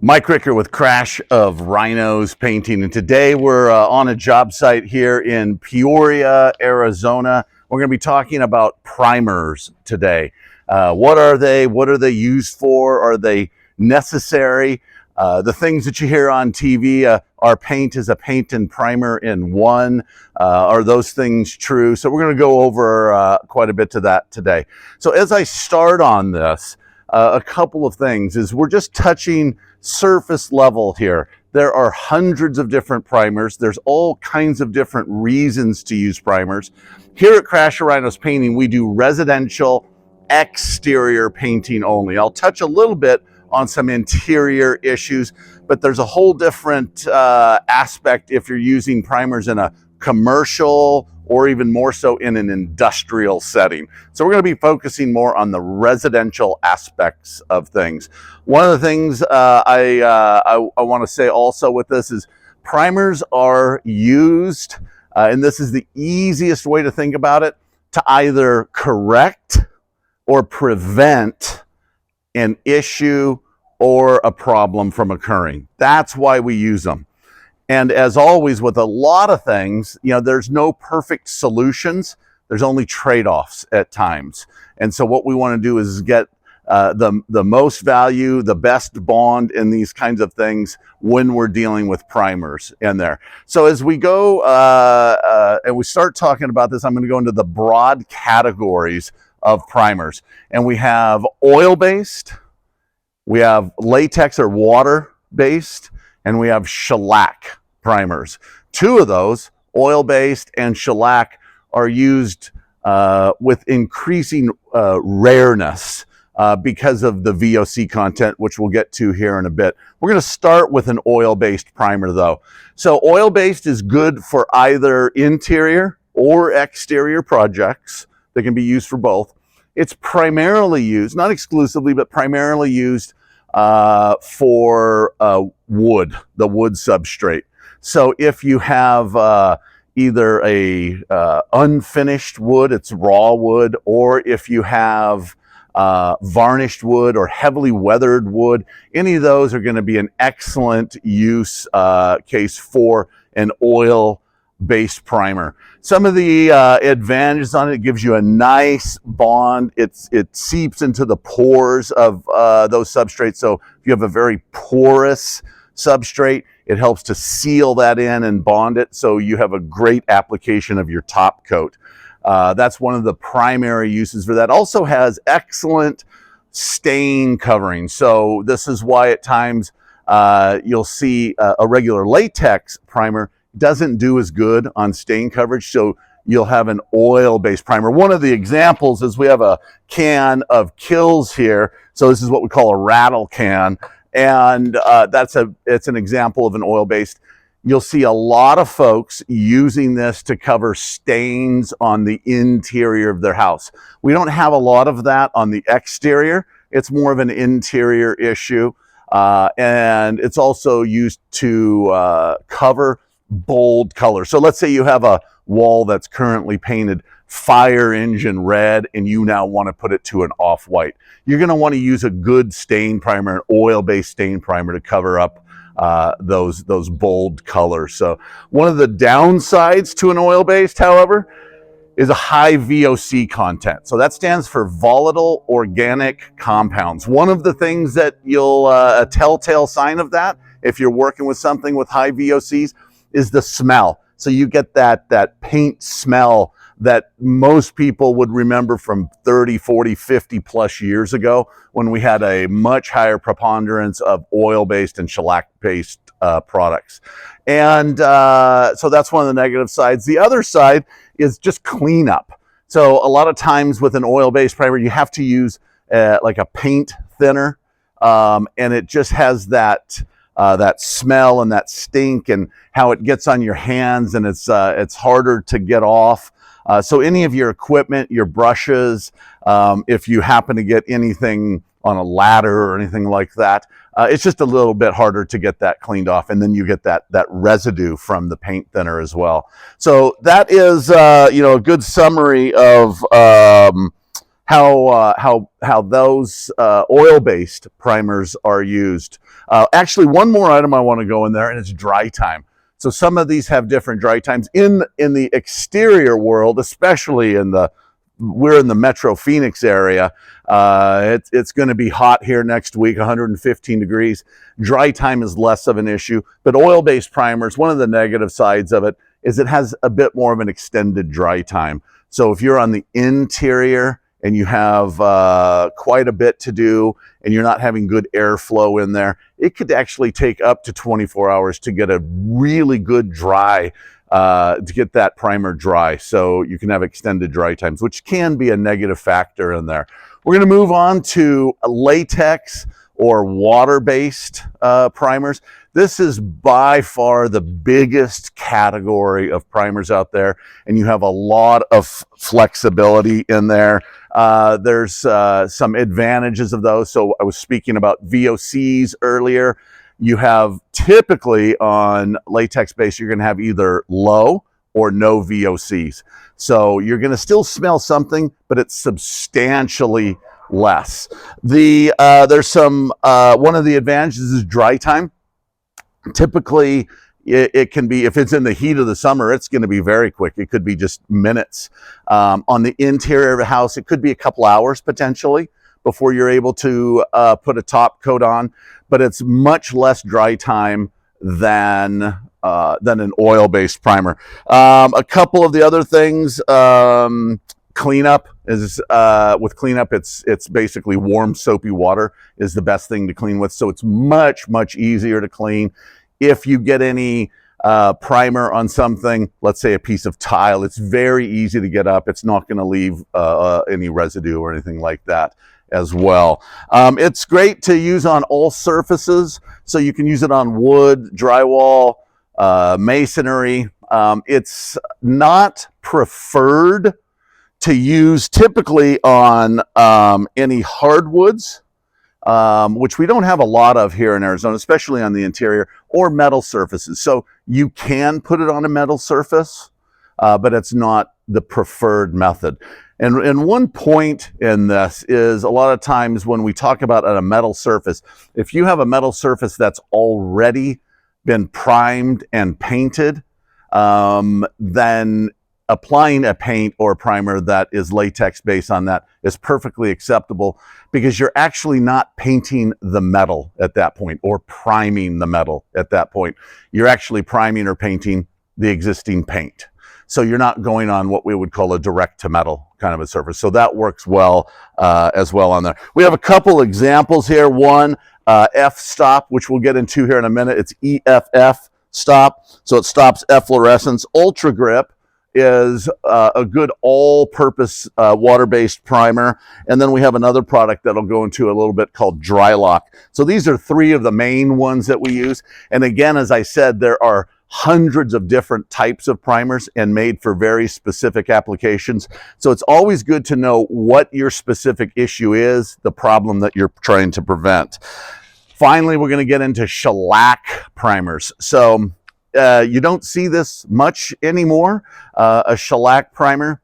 Mike Ricker with Crash of Rhinos Painting, and today we're on a job site here in Peoria, Arizona. We're going to be talking about primers today. What are they? What are they used for? Are they necessary? The things that you hear on TV, our paint is a paint and primer in one. Are those things true? So we're going to go over quite a bit to that today. So as I start on this, a couple of things is we're just touching surface level here. There are hundreds of different primers. There's all kinds of different reasons to use primers. Here at Crash of Rhinos Painting, we do residential exterior painting only. I'll touch a little bit on some interior issues, but there's a whole different aspect if you're using primers in a commercial or even more so in an industrial setting. So we're going to be focusing more on the residential aspects of things. One of the things I want to say also with this is primers are used, and this is the easiest way to think about it, to either correct or prevent an issue or a problem from occurring. That's why we use them. And as always with a lot of things, you know, there's no perfect solutions. There's only trade-offs at times. And so what we want to do is get the most value, the best bond in these kinds of things when we're dealing with primers in there. So as we go and we start talking about this, I'm going to go into the broad categories of primers. And we have oil-based, we have latex or water-based, and we have shellac primers. Two of those, oil-based and shellac, are used with increasing rareness because of the VOC content, which we'll get to here in a bit. We're going to start with an oil-based primer though. So oil-based is good for either interior or exterior projects. They can be used for both. It's primarily used, not exclusively, but primarily used for wood, the wood substrate. So if you have either a unfinished wood, it's raw wood, or if you have varnished wood or heavily weathered wood, any of those are going to be an excellent use case for an oil-based primer. Some of the advantages on it gives you a nice bond. It seeps into the pores of those substrates. So if you have a very porous substrate, it helps to seal that in and bond it, so you have a great application of your top coat. That's one of the primary uses for that. Also has excellent stain covering. So this is why at times you'll see a regular latex primer doesn't do as good on stain coverage, so you'll have an oil-based primer. One of the examples is we have a can of Kills here. So this is what we call a rattle can, and it's an example of an oil-based. You'll see a lot of folks using this to cover stains on the interior of their house. We don't have a lot of that on the exterior. It's more of an interior issue, and it's also used to cover bold color. So let's say you have a wall that's currently painted fire engine red and you now want to put it to an off-white. You're going to want to use a good stain primer, an oil-based stain primer, to cover up those bold colors. So one of the downsides to an oil-based, however, is a high VOC content. So that stands for volatile organic compounds. One of the things that a telltale sign of that, if you're working with something with high VOCs, is the smell. So you get that paint smell that most people would remember from 30, 40, 50 plus years ago when we had a much higher preponderance of oil-based and shellac-based products. And so that's one of the negative sides. The other side is just cleanup. So a lot of times with an oil-based primer, you have to use like a paint thinner, and it just has that smell and that stink and how it gets on your hands, and it's harder to get off. So any of your equipment, your brushes, if you happen to get anything on a ladder or anything like that, it's just a little bit harder to get that cleaned off, and then you get that residue from the paint thinner as well. So that is a good summary of how those oil-based primers are used. Actually, one more item I want to go in there, and it's dry time. So some of these have different dry times. In the exterior world, especially we're in the Metro Phoenix area. It's going to be hot here next week, 115 degrees. Dry time is less of an issue, but oil-based primers, one of the negative sides of it is it has a bit more of an extended dry time. So if you're on the interior and you have quite a bit to do and you're not having good airflow in there, it could actually take up to 24 hours to get a really good dry, to get that primer dry. So you can have extended dry times, which can be a negative factor in there. We're going to move on to latex or water-based primers. This is by far the biggest category of primers out there, and you have a lot of flexibility in there. There's some advantages of those. So I was speaking about VOCs earlier. You have typically on latex base, you're going to have either low or no VOCs. So you're going to still smell something, but it's substantially less. There's some, one of the advantages is dry time. Typically, it can be, if it's in the heat of the summer, it's going to be very quick. It could be just minutes. On the interior of a house, it could be a couple hours potentially before you're able to put a top coat on, but it's much less dry time than an oil-based primer. A couple of the other things, cleanup is with cleanup, it's basically warm soapy water is the best thing to clean with. So it's much easier to clean. If you get any primer on something, let's say a piece of tile, it's very easy to get up. It's not going to leave any residue or anything like that as well. It's great to use on all surfaces. So you can use it on wood, drywall, masonry. It's not preferred to use typically on any hardwoods, which we don't have a lot of here in Arizona, especially on the interior, or metal surfaces. So you can put it on a metal surface, but it's not the preferred method. And one point in this is a lot of times when we talk about a metal surface, if you have a metal surface that's already been primed and painted, then applying a paint or primer that is latex based on that is perfectly acceptable, because you're actually not painting the metal at that point or priming the metal at that point. You're actually priming or painting the existing paint. So you're not going on what we would call a direct to metal kind of a surface. So that works well as well on there. We have a couple examples here. One, F-stop, which we'll get into here in a minute. It's EFF stop. So it stops efflorescence. Ultra Grip is a good all-purpose water-based primer. And then we have another product that I'll go into a little bit called Dry Lock. So these are three of the main ones that we use. And again, as I said, there are hundreds of different types of primers and made for very specific applications. So it's always good to know what your specific issue is, the problem that you're trying to prevent. Finally, we're going to get into shellac primers. So you don't see this much anymore, a shellac primer.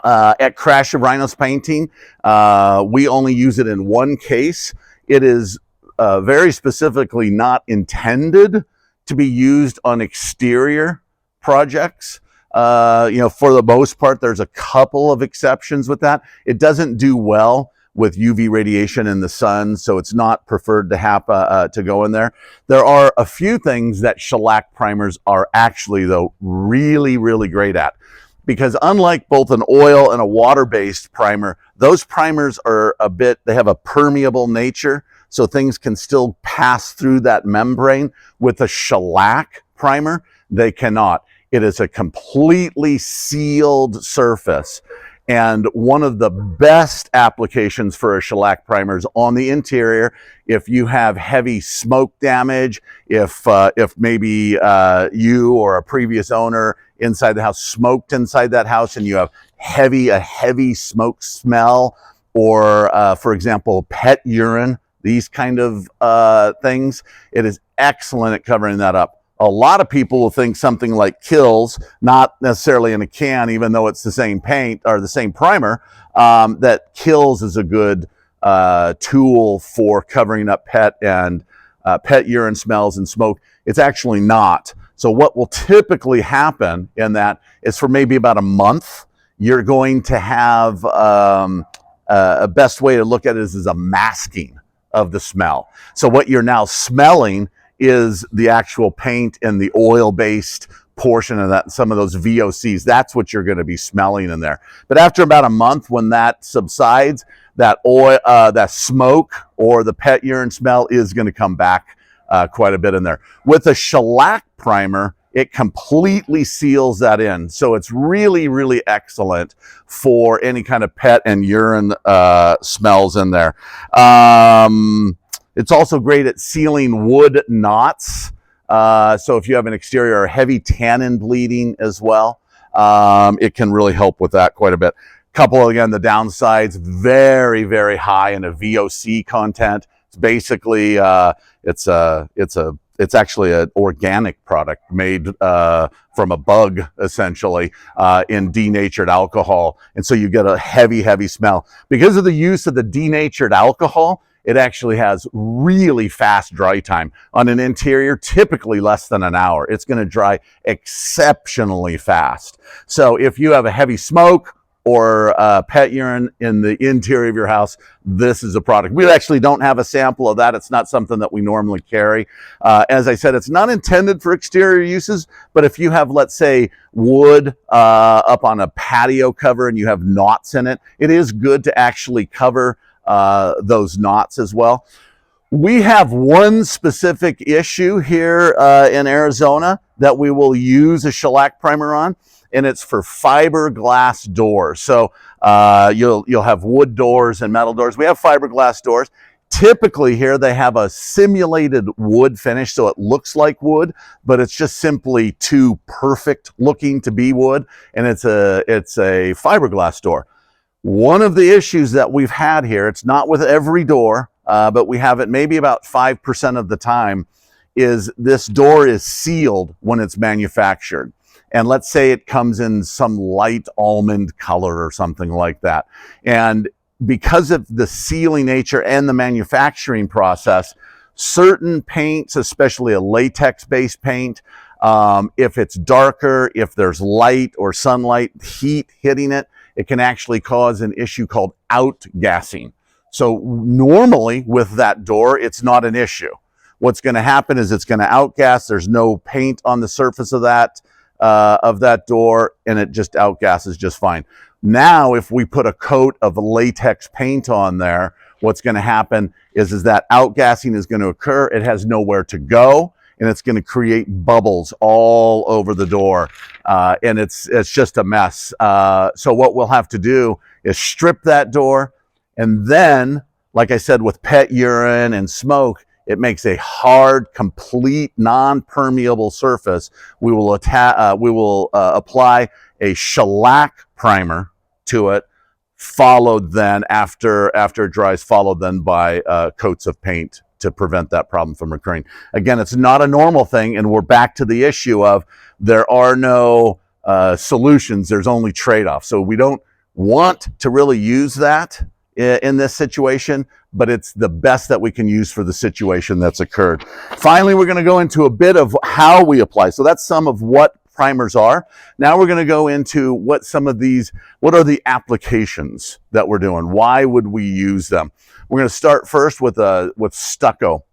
At Crash of Rhinos Painting, we only use it in one case. It is very specifically not intended to be used on exterior projects. For the most part, there's a couple of exceptions with that. It doesn't do well with UV radiation in the sun, so it's not preferred to have to go in there. There are a few things that shellac primers are actually, though, really great at, because unlike both an oil and a water-based primer, those primers are they have a permeable nature, so things can still pass through that membrane. With a shellac primer, they cannot. It is a completely sealed surface. And one of the best applications for a shellac primer is on the interior. If you have heavy smoke damage, if maybe you or a previous owner inside the house smoked inside that house and you have a heavy smoke smell, or for example, pet urine, these kind of things, it is excellent at covering that up. A lot of people will think something like Kills, not necessarily in a can, even though it's the same paint or the same primer, that Kills is a good tool for covering up pet and pet urine smells and smoke. It's actually not. So what will typically happen in that is for maybe about a month, you're going to have a best way to look at it is a masking of the smell. So what you're now smelling is the actual paint and the oil-based portion of that, some of those VOCs. That's what you're going to be smelling in there. But after about a month, when that subsides, that oil, that smoke or the pet urine smell is going to come back quite a bit in there. With a shellac primer, it completely seals that in. So it's really, really excellent for any kind of pet and urine smells in there. It's also great at sealing wood knots. So if you have an exterior or heavy tannin bleeding as well, it can really help with that quite a bit. Couple, again, the downsides, very, very high in a VOC content. It's basically, it's actually an organic product made from a bug, essentially, in denatured alcohol. And so you get a heavy, heavy smell. Because of the use of the denatured alcohol, it actually has really fast dry time. On an interior, typically less than an hour. It's going to dry exceptionally fast. So if you have a heavy smoke or pet urine in the interior of your house, this is a product. We actually don't have a sample of that. It's not something that we normally carry. As I said, it's not intended for exterior uses, but if you have, let's say, wood up on a patio cover and you have knots in it, it is good to actually cover those knots as well. We have one specific issue here in Arizona that we will use a shellac primer on, and it's for fiberglass doors. So you'll have wood doors and metal doors. We have fiberglass doors. Typically here they have a simulated wood finish, so it looks like wood, but it's just simply too perfect looking to be wood, and it's a fiberglass door. One of the issues that we've had here, it's not with every door, but we have it maybe about 5% of the time, is this door is sealed when it's manufactured. And let's say it comes in some light almond color or something like that. And because of the sealing nature and the manufacturing process, certain paints, especially a latex-based paint, if it's darker, if there's light or sunlight, heat hitting it, it can actually cause an issue called outgassing. So normally with that door, it's not an issue. What's going to happen is it's going to outgas. There's no paint on the surface of that door, and it just outgasses just fine. Now, if we put a coat of latex paint on there, what's going to happen is that outgassing is going to occur. It has nowhere to go, and it's going to create bubbles all over the door, and it's just a mess. So what we'll have to do is strip that door, and then, like I said, with pet urine and smoke, it makes a hard, complete, non-permeable surface. We will apply a shellac primer to it, followed then, after it dries, followed then by coats of paint to prevent that problem from recurring. Again, it's not a normal thing, and we're back to the issue of there are no solutions, there's only trade-offs. So we don't want to really use that in this situation, but it's the best that we can use for the situation that's occurred. Finally, we're going to go into a bit of how we apply. So that's some of what primers are. Now we're going to go into what are the applications that we're doing? Why would we use them? We're going to start first with stucco.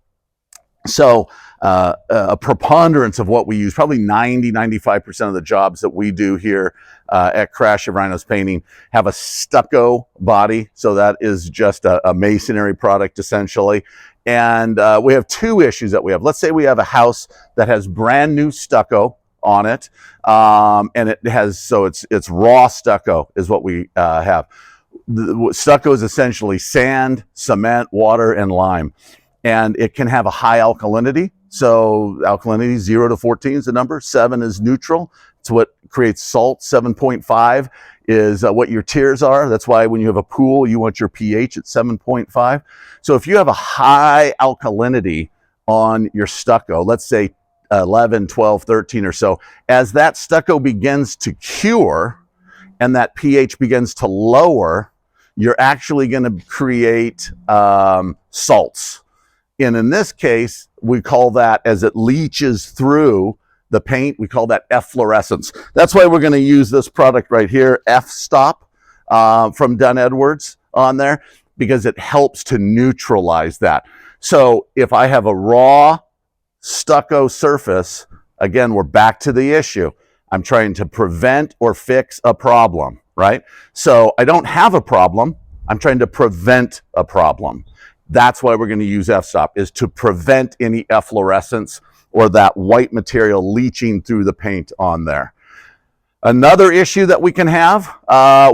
So a preponderance of what we use, probably 95% of the jobs that we do here at Crash of Rhinos Painting have a stucco body. So that is just a masonry product essentially. And we have two issues that we have. Let's say we have a house that has brand new stucco on it, and it has, so it's raw stucco is what we have. The stucco is essentially sand, cement, water, and lime. And it can have a high alkalinity. So alkalinity 0 to 14 is the number. 7 is neutral. It's what creates salt. 7.5 is what your tiers are. That's why when you have a pool, you want your pH at 7.5. So if you have a high alkalinity on your stucco, let's say 11, 12, 13 or so, as that stucco begins to cure and that pH begins to lower, you're actually going to create salts. And in this case, we call that, as it leaches through the paint, we call that efflorescence. That's why we're going to use this product right here, F-Stop, from Dunn Edwards on there, because it helps to neutralize that. So if I have a raw stucco surface, again, we're back to the issue. I'm trying to prevent or fix a problem, right? So I don't have a problem. I'm trying to prevent a problem. That's why we're going to use F-Stop, is to prevent any efflorescence or that white material leaching through the paint on there. Another issue that we can have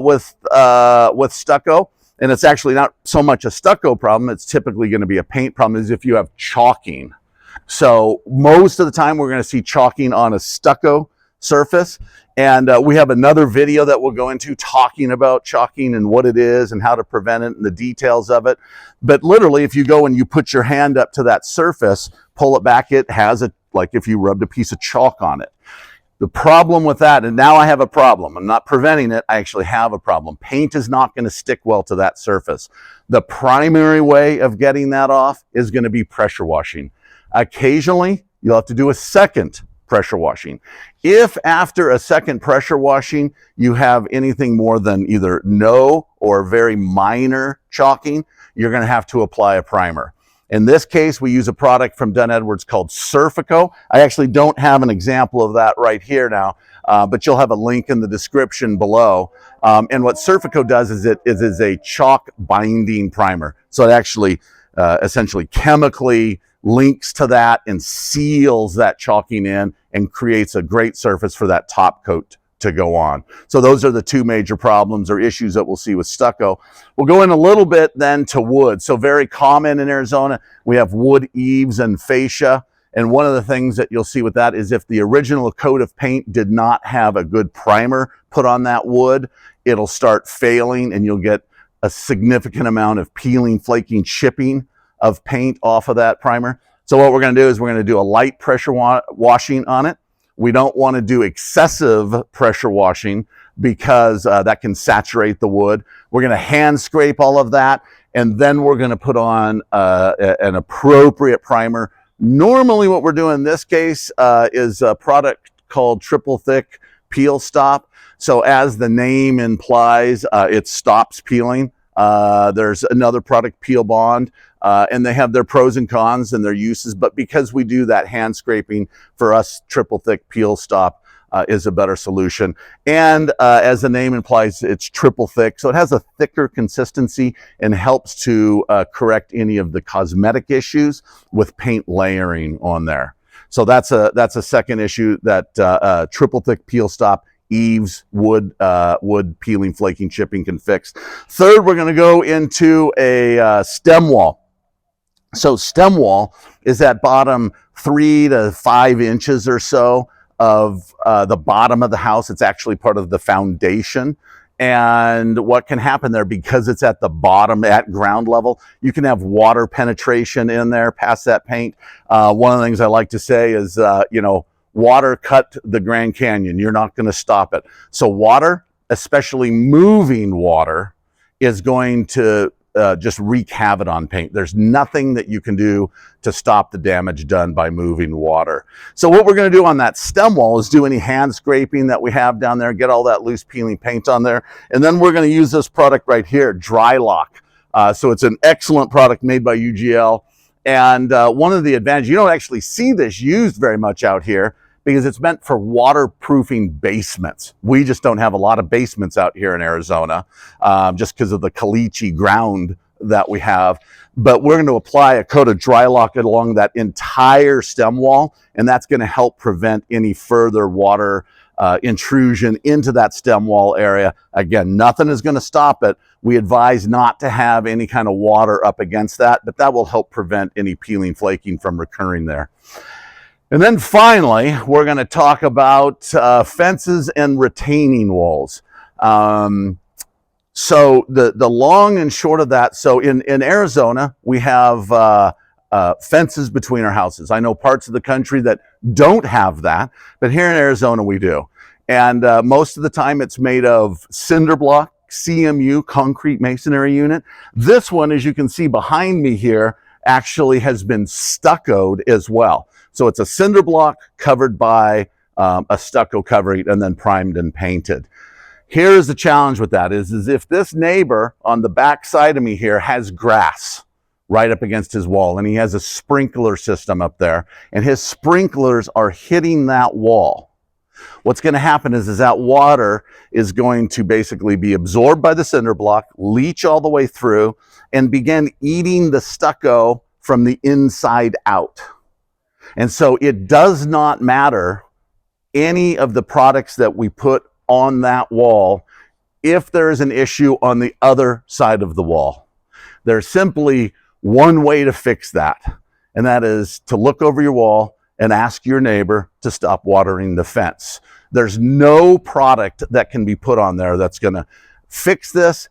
with stucco, and it's actually not so much a stucco problem, it's typically going to be a paint problem, is if you have chalking. So most of the time we're going to see chalking on a stucco surface, and we have another video that we'll go into talking about chalking and what it is and how to prevent it and the details of it. But literally, if you go and you put your hand up to that surface, pull it back, it has a, like if you rubbed a piece of chalk on it. The problem with that, and now I have a problem. I'm not preventing it, I actually have a problem. Paint is not going to stick well to that surface. The primary way of getting that off is going to be pressure washing. Occasionally, you'll have to do a second pressure washing. If after a second pressure washing, you have anything more than either no or very minor chalking, you're going to have to apply a primer. In this case, we use a product from Dunn Edwards called Surfico. I actually don't have an example of that right here now, but you'll have a link in the description below. And what Surfico does is it is a chalk binding primer. So it actually essentially chemically links to that and seals that chalking in and creates a great surface for that top coat to go on. So those are the two major problems or issues that we'll see with stucco. We'll go in a little bit then to wood. So very common in Arizona, we have wood eaves and fascia. And one of the things that you'll see with that is if the original coat of paint did not have a good primer put on that wood, it'll start failing and you'll get a significant amount of peeling, flaking, chipping of paint off of that primer. So what we're going to do is we're going to do a light pressure washing on it. We don't want to do excessive pressure washing because that can saturate the wood. We're going to hand scrape all of that, and then we're going to put on an appropriate primer. Normally what we're doing in this case is a product called Triple Thick Peel Stop. So as the name implies, it stops peeling. There's another product, Peel Bond, and they have their pros and cons and their uses, but because we do that hand scraping, for us, Triple Thick Peel Stop is a better solution. And as the name implies, it's triple thick, so it has a thicker consistency and helps to correct any of the cosmetic issues with paint layering on there. So that's a second issue that Triple Thick Peel Stop eaves, wood peeling, flaking, chipping can fix. Third, we're going to go into a stem wall. So stem wall is that bottom 3 to 5 inches or so of the bottom of the house. It's actually part of the foundation. And what can happen there, because it's at the bottom, at ground level, you can have water penetration in there past that paint. One of the things I like to say is, water cut the Grand Canyon. You're not going to stop it. So water, especially moving water, is going to just wreak havoc on paint. There's nothing that you can do to stop the damage done by moving water. So what we're going to do on that stem wall is do any hand scraping that we have down there, get all that loose peeling paint on there, and then we're going to use this product right here, Dry Lock. So it's an excellent product made by UGL. And one of the advantages, you don't actually see this used very much out here because it's meant for waterproofing basements. We just don't have a lot of basements out here in Arizona just because of the caliche ground that we have. But we're going to apply a coat of Dry Lock along that entire stem wall, and that's going to help prevent any further water intrusion into that stem wall area. Again, nothing is going to stop it. We advise not to have any kind of water up against that, but that will help prevent any peeling, flaking from recurring there. And then finally, we're going to talk about fences and retaining walls. So the long and short of that, so in Arizona, we have fences between our houses. I know parts of the country that don't have that, but here in Arizona we do. And most of the time it's made of cinder block, CMU, concrete masonry unit. This one, as you can see behind me here, actually has been stuccoed as well. So it's a cinder block covered by a stucco covering and then primed and painted. Here's the challenge with that is if this neighbor on the back side of me here has grass right up against his wall, and he has a sprinkler system up there, and his sprinklers are hitting that wall, what's going to happen is that water is going to basically be absorbed by the cinder block, leach all the way through, and begin eating the stucco from the inside out. And so it does not matter any of the products that we put on that wall if there is an issue on the other side of the wall. There's simply one way to fix that, and that is to look over your wall and ask your neighbor to stop watering the fence. There's no product that can be put on there that's going to fix this.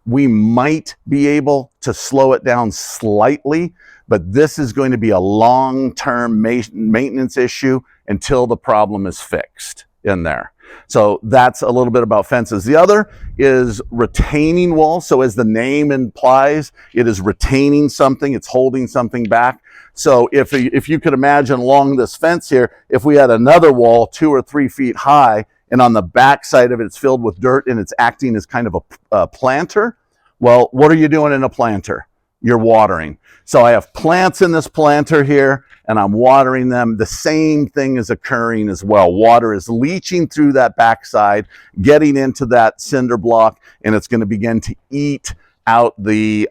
We might be able to slow it down slightly, but this is going to be a long-term maintenance issue until the problem is fixed in there. So that's a little bit about fences. The other is retaining walls. So as the name implies, it is retaining something, it's holding something back. So if you could imagine along this fence here, if we had another wall 2 or 3 feet high, and on the back side of it, it's filled with dirt and it's acting as kind of a planter. Well, what are you doing in a planter? You're watering. So I have plants in this planter here and I'm watering them. The same thing is occurring as well. Water is leaching through that backside, getting into that cinder block, and it's going to begin to eat out the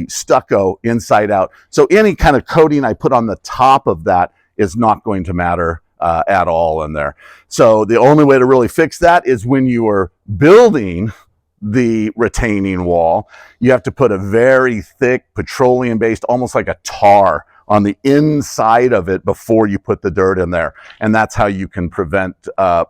stucco inside out. So any kind of coating I put on the top of that is not going to matter at all in there. So the only way to really fix that is when you are building the retaining wall, you have to put a very thick petroleum-based, almost like a tar, on the inside of it before you put the dirt in there. And that's how you can prevent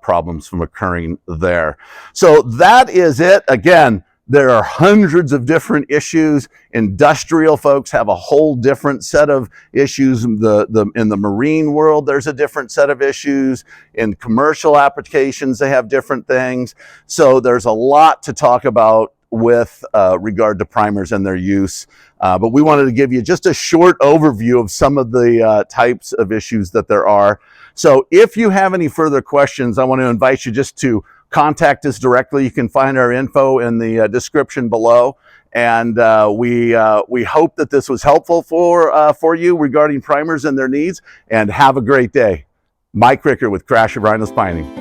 problems from occurring there. So that is it. Again, there are hundreds of different issues. Industrial folks have a whole different set of issues. In the marine world, there's a different set of issues. In commercial applications, they have different things. So there's a lot to talk about with regard to primers and their use. But we wanted to give you just a short overview of some of the types of issues that there are. So if you have any further questions, I want to invite you just to contact us directly. You can find our info in the description below. And we hope that this was helpful for you regarding primers and their needs. And have a great day. Mike Ricker with Crash of Rhinos Pining.